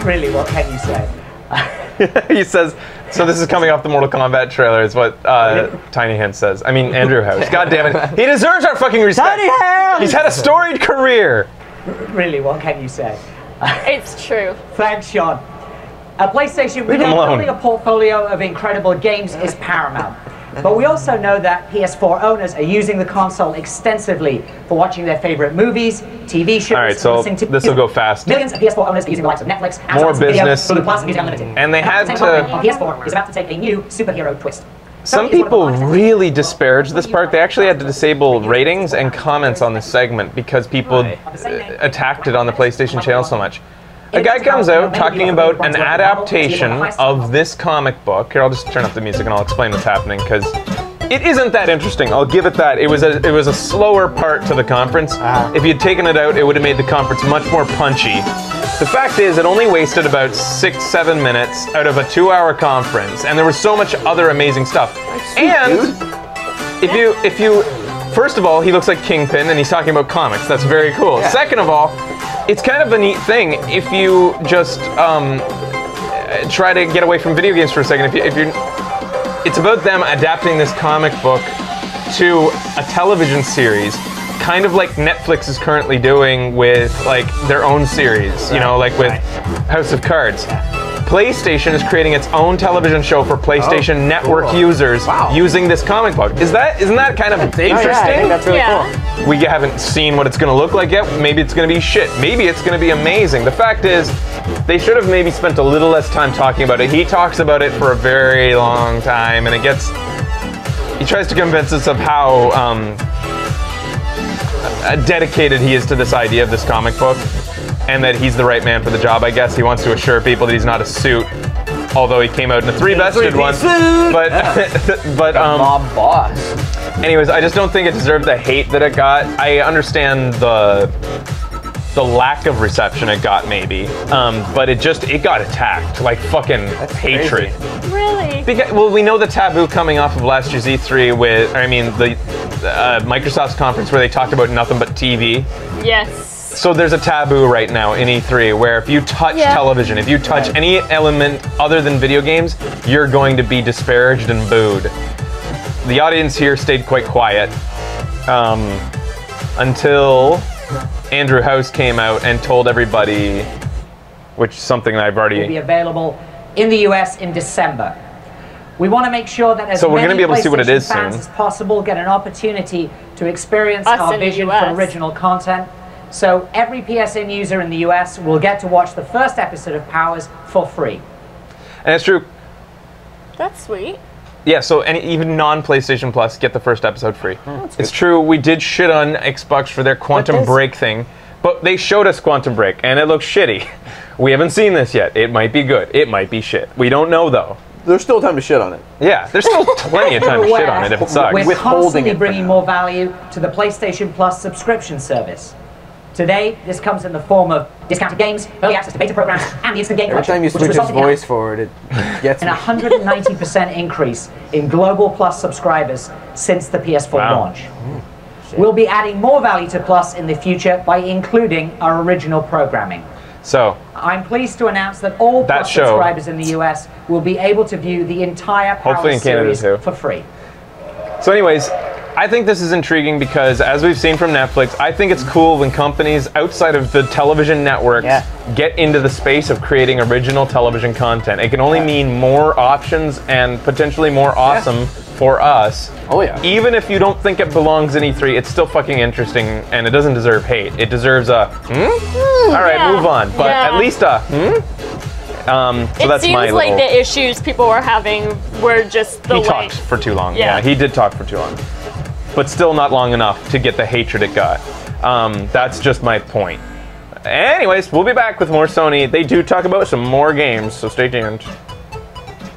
Really, what can you say? He says, so this is coming off the Mortal Kombat trailer, is what Tiny Hand says. I mean, Andrew House. God damn it. He deserves our fucking respect. Tiny Hand! He's had a storied career. Really, what can you say? It's true. Thanks, Sean. PlayStation, with building a portfolio of incredible games is paramount. But we also know that PS4 owners are using the console extensively for watching their favorite movies, TV shows, all right, so listening to this will go fast. Millions of PS4 owners are using the likes of Netflix, more Amazon business, Video, Hulu Plus, Music Unlimited. And they had to. PS4 is about to take a new superhero twist. Some people really disparage this part. They actually had to disable ratings and comments on this segment because people attacked it on the PlayStation channel so much. A guy comes out talking about an adaptation of this comic book. Here, I'll just turn up the music and I'll explain what's happening because it isn't that interesting. I'll give it that. It was a slower part to the conference. If you'd taken it out, it would have made the conference much more punchy. The fact is, it only wasted about 6-7 minutes out of a 2-hour conference, and there was so much other amazing stuff. And if you, first of all, he looks like Kingpin, and he's talking about comics. That's very cool. Yeah. Second of all, it's kind of a neat thing if you just try to get away from video games for a second. If you're, it's about them adapting this comic book to a television series, kind of like Netflix is currently doing with like their own series, you know, like with House of Cards. PlayStation is creating its own television show for PlayStation Network users using this comic book. Isn't that kind of interesting? Yeah, I think that's really cool. We haven't seen what it's going to look like yet. Maybe it's going to be shit. Maybe it's going to be amazing. The fact is, they should have maybe spent a little less time talking about it. He talks about it for a very long time, and it gets. He tries to convince us of how dedicated he is to this idea of this comic book, and that he's the right man for the job. I guess he wants to assure people that he's not a suit, although he came out in a three-vested one. But mob boss. Anyways, I just don't think it deserved the hate that it got. I understand the lack of reception it got, maybe, but it got attacked like fucking hatred. Really? Because, well, we know the taboo coming off of last year's E3 with, I mean, the Microsoft's conference where they talked about nothing but TV. Yes. So there's a taboo right now in E3 where if you touch television, if you touch any element other than video games, you're going to be disparaged and booed. The audience here stayed quite quiet until Andrew House came out and told everybody, which is something that I've already... will be available in the US in December. We want to make sure that as we're going to many be able to see what it is fans soon as possible get an opportunity to experience Us our in the vision for US. original content. So every PSN user in the US will get to watch the first episode of Powers for free. And it's true. That's sweet. Yeah, so even non-PlayStation Plus get the first episode free. It's true, we did shit on Xbox for their Quantum Break thing, but they showed us Quantum Break, and it looks shitty. We haven't seen this yet. It might be good. It might be shit. We don't know, though. There's still time to shit on it. Yeah, there's still plenty of time to shit on it if it sucks. We're constantly bringing more value to the PlayStation Plus subscription service. Today, this comes in the form of discounted games, early access to beta programs, and the instant game Every time you switch his voice forward, it gets an 190% increase in global Plus subscribers since the PS4 launch. We'll be adding more value to Plus in the future by including our original programming. So, I'm pleased to announce that all Plus subscribers in the US will be able to view the entire Power series for free. So anyways, I think this is intriguing because, as we've seen from Netflix, I think it's cool when companies outside of the television networks get into the space of creating original television content. It can only mean more options and potentially more awesome for us. Oh yeah. Even if you don't think it belongs in E3, it's still fucking interesting, and it doesn't deserve hate. It deserves a all right, move on. But at least a so that's my seems like the issues people were having were just the He talked for too long. Yeah, he did talk for too long. But still not long enough to get the hatred it got. That's just my point. Anyways, we'll be back with more Sony. They do talk about some more games, so stay tuned.